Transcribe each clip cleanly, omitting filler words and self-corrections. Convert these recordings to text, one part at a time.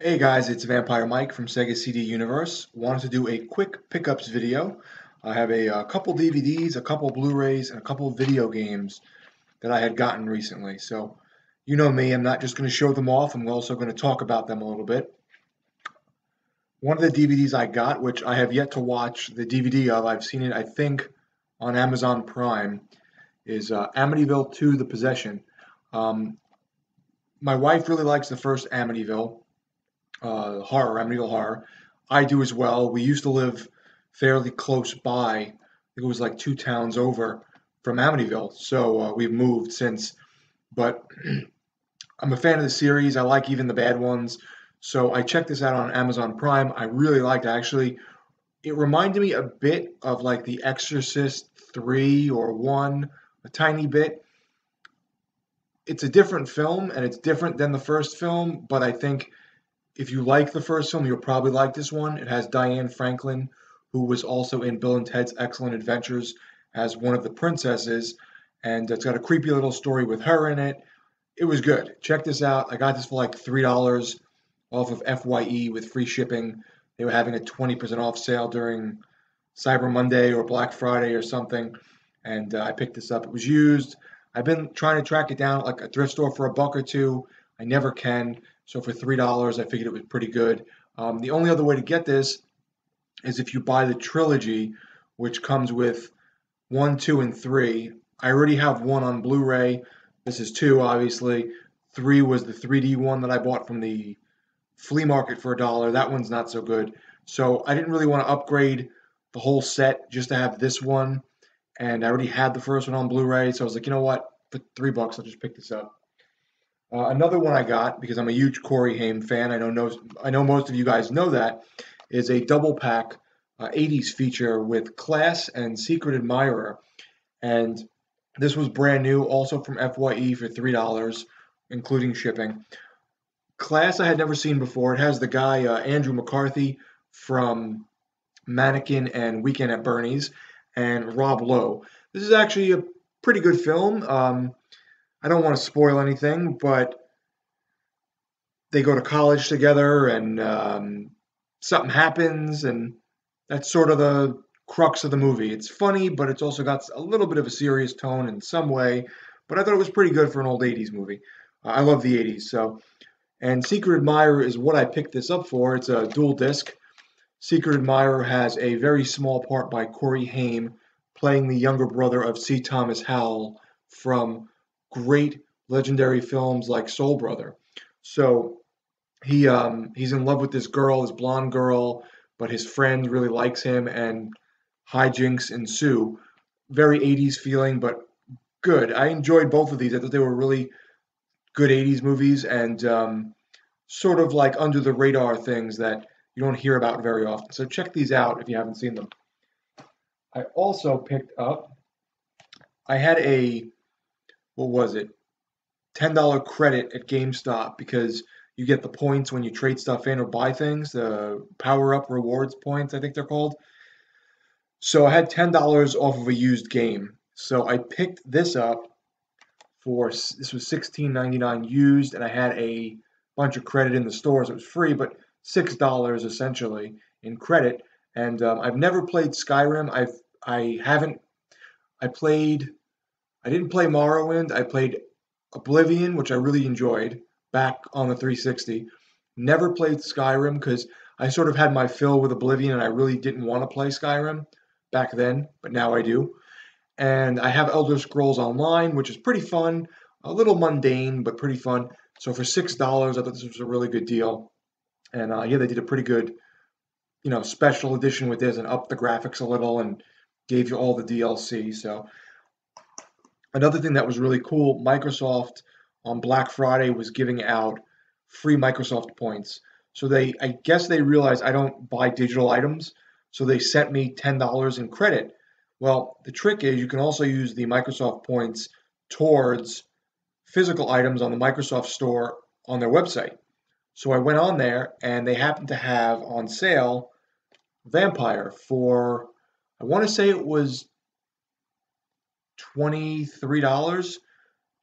Hey guys, it's Vampire Mike from Sega CD Universe. Wanted to do a quick pickups video. I have a couple DVDs, a couple Blu-rays, and a couple video games that I had gotten recently. So, you know me, I'm not just going to show them off, I'm also going to talk about them a little bit. One of the DVDs I got, which I have yet to watch the DVD of, I've seen it, I think, on Amazon Prime, is Amityville 2: The Possession. Um, my wife really likes the first Amityville. Horror, Amityville Horror. I do as well. We used to live fairly close by. I think it was like two towns over from Amityville. So we've moved since. But I'm a fan of the series. I like even the bad ones. So I checked this out on Amazon Prime. I really liked it. Actually, it reminded me a bit of like The Exorcist 3 or 1, a tiny bit. It's a different film and it's different than the first film, but I think if you like the first film, you'll probably like this one. It has Diane Franklin, who was also in Bill and Ted's Excellent Adventures as one of the princesses, and it's got a creepy little story with her in it. It was good. Check this out. I got this for like $3 off of FYE with free shipping. They were having a 20% off sale during Cyber Monday or Black Friday or something, and I picked this up. It was used. I've been trying to track it down at like a thrift store for a buck or two. I never can. So for $3, I figured it was pretty good. The only other way to get this is if you buy the trilogy, which comes with 1, 2, and 3. I already have 1 on Blu-ray. This is 2, obviously. 3 was the 3D one that I bought from the flea market for $1. That one's not so good. So I didn't really want to upgrade the whole set just to have this one. And I already had the first one on Blu-ray, so I was like, you know what? For $3, I'll just pick this up. Another one I got because I'm a huge Corey Haim fan. I know most of you guys know that is a double pack 80s feature with Class and Secret Admirer, and this was brand new, also from FYE for $3, including shipping. Class I had never seen before. It has the guy Andrew McCarthy from Mannequin and Weekend at Bernie's, and Rob Lowe. This is actually a pretty good film. I don't want to spoil anything, but they go to college together and something happens, and that's sort of the crux of the movie. It's funny, but it's also got a little bit of a serious tone in some way. But I thought it was pretty good for an old 80s movie. I love the 80s. So, and Secret Admirer is what I picked this up for. It's a dual disc. Secret Admirer has a very small part by Corey Haim playing the younger brother of C. Thomas Howell from great legendary films like Soul Brother. So he's in love with this girl, this blonde girl, but his friend really likes him, and hijinks ensue. Very 80s feeling, but good. I enjoyed both of these. I thought they were really good 80s movies and sort of like under the radar things that you don't hear about very often. So check these out if you haven't seen them. I also picked up, I had a, what was it? $10 credit at GameStop because you get the points when you trade stuff in or buy things, the power up rewards points, I think they're called. So I had $10 off of a used game. So I picked this up for this was $16.99 used, and I had a bunch of credit in the store, so it was free, but $6 essentially in credit. And I've never played Skyrim. I haven't. I played. I didn't play Morrowind. I played Oblivion, which I really enjoyed back on the 360. Never played Skyrim because I sort of had my fill with Oblivion and I really didn't want to play Skyrim back then, but now I do. And I have Elder Scrolls Online, which is pretty fun, a little mundane, but pretty fun. So for $6, I thought this was a really good deal. And yeah, they did a pretty good, special edition with this and upped the graphics a little and gave you all the DLC. So another thing that was really cool, Microsoft on Black Friday was giving out free Microsoft points. So I guess they realized I don't buy digital items, so they sent me $10 in credit. Well, the trick is you can also use the Microsoft points towards physical items on the Microsoft Store on their website. So I went on there and they happened to have on sale Vampyre for, I want to say it was $23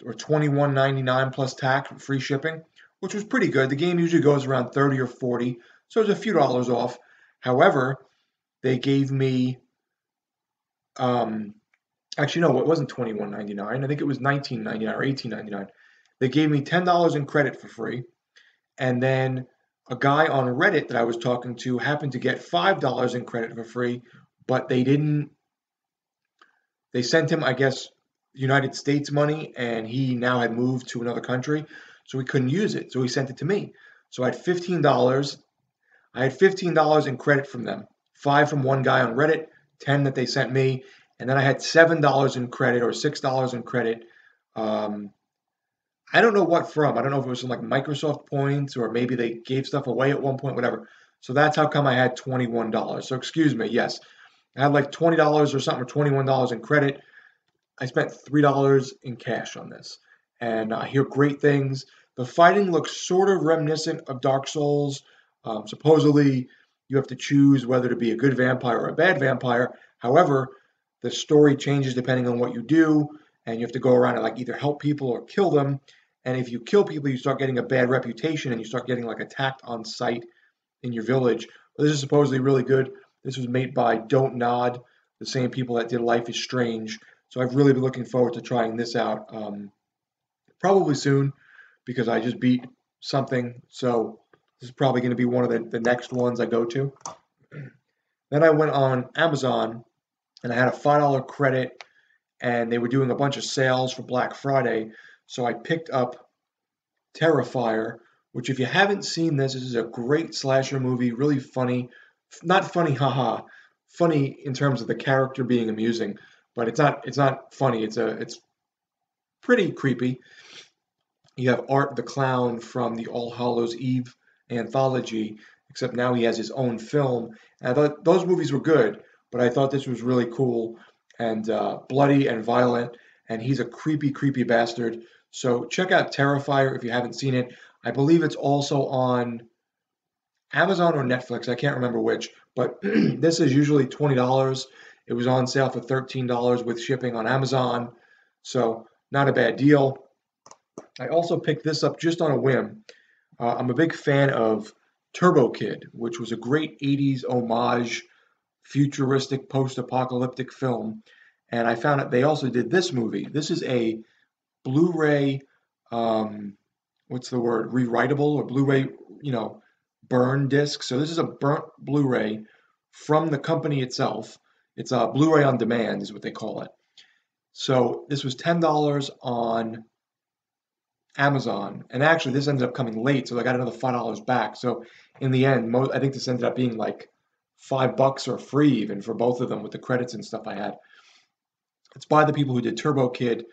or $21.99 plus tax, free shipping, which was pretty good. The game usually goes around 30 or 40, so it was a few dollars off. However, they gave me um, actually no, it wasn't 21.99. I think it was 19.99 or 18.99. They gave me $10 in credit for free, and then a guy on Reddit that I was talking to happened to get $5 in credit for free, but they didn't. They sent him, I guess, United States money, and he now had moved to another country, so he couldn't use it. So he sent it to me. So I had $15. I had $15 in credit from them. Five from one guy on Reddit, 10 that they sent me, and then I had $7 in credit or $6 in credit. Um, I don't know what from. I don't know if it was some like Microsoft points or maybe they gave stuff away at one point, whatever. So that's how come I had $21. So excuse me, yes. I had like $20 or something or $21 in credit. I spent $3 in cash on this. And I hear great things. The fighting looks sort of reminiscent of Dark Souls. Supposedly, you have to choose whether to be a good vampire or a bad vampire. However, the story changes depending on what you do, and you have to go around and like either help people or kill them. And if you kill people, you start getting a bad reputation, and you start getting like attacked on sight in your village. But this is supposedly really good. This was made by Don't Nod, the same people that did Life is Strange. So I've really been looking forward to trying this out. Probably soon because I just beat something. So this is probably going to be one of the next ones I go to. Then I went on Amazon and I had a $5 credit and they were doing a bunch of sales for Black Friday. So I picked up Terrifier, which if you haven't seen this, this is a great slasher movie, really funny. Not funny, haha. Funny in terms of the character being amusing, but it's not funny. It's pretty creepy. You have Art the Clown from the All Hallows Eve anthology, except now he has his own film. And I thought those movies were good, but I thought this was really cool and bloody and violent, and he's a creepy, creepy bastard. So check out Terrifier if you haven't seen it. I believe it's also on Amazon or Netflix. I can't remember which, but this is usually $20. It was on sale for $13 with shipping on Amazon, so not a bad deal. I also picked this up just on a whim. I'm a big fan of Turbo Kid, which was a great 80s homage, futuristic, post apocalyptic film. And I found out they also did this movie. This is a Blu ray, what's the word, rewritable or Blu ray, burn disc. So this is a burnt Blu ray from the company itself. It's a Blu ray on demand, is what they call it. So this was $10 on Amazon, and actually this ended up coming late, so I got another $5 back. So in the end, I think this ended up being like $5 or free even for both of them with the credits and stuff I had. It's by the people who did Turbo Kid.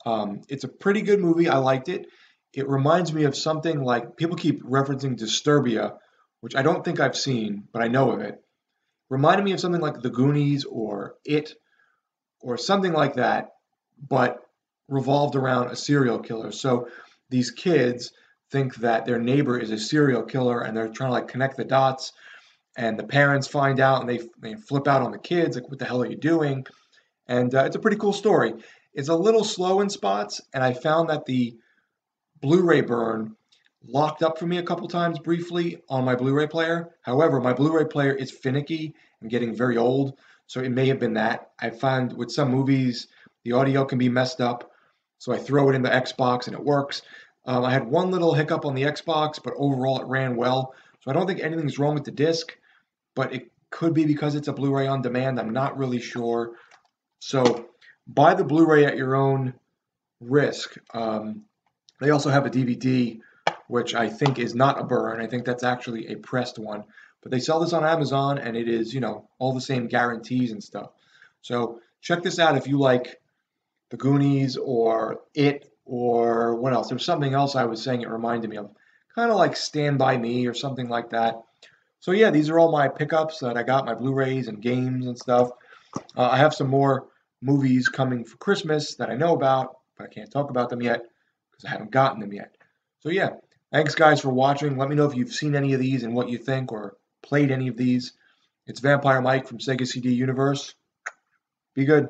It's a pretty good movie. I liked it. It reminds me of something like people keep referencing Disturbia, which I don't think I've seen, but I know of it. Reminded me of something like The Goonies or It or something like that, but revolved around a serial killer. So these kids think that their neighbor is a serial killer and they're trying to like connect the dots and the parents find out and they flip out on the kids like what the hell are you doing, and it's a pretty cool story. It's a little slow in spots and I found that the Blu-ray burn locked up for me a couple times briefly on my Blu-ray player. However, my Blu-ray player is finicky and getting very old, so it may have been that. I find with some movies the audio can be messed up, so I throw it in the Xbox and it works. I had one little hiccup on the Xbox, but overall it ran well. So I don't think anything's wrong with the disc, but it could be because it's a Blu-ray on demand. I'm not really sure. So buy the Blu-ray at your own risk. They also have a DVD, which I think is not a burn. I think that's actually a pressed one. But they sell this on Amazon, and it is, all the same guarantees and stuff. So check this out if you like The Goonies or It or what else? There was something else I was saying it reminded me of. Kind of like Stand By Me or something like that. So yeah, these are all my pickups that I got, my Blu-rays and games and stuff. I have some more movies coming for Christmas that I know about, but I can't talk about them yet because I haven't gotten them yet. So yeah, thanks guys for watching. Let me know if you've seen any of these and what you think or played any of these. It's Vampire Mike from Sega CD Universe. Be good.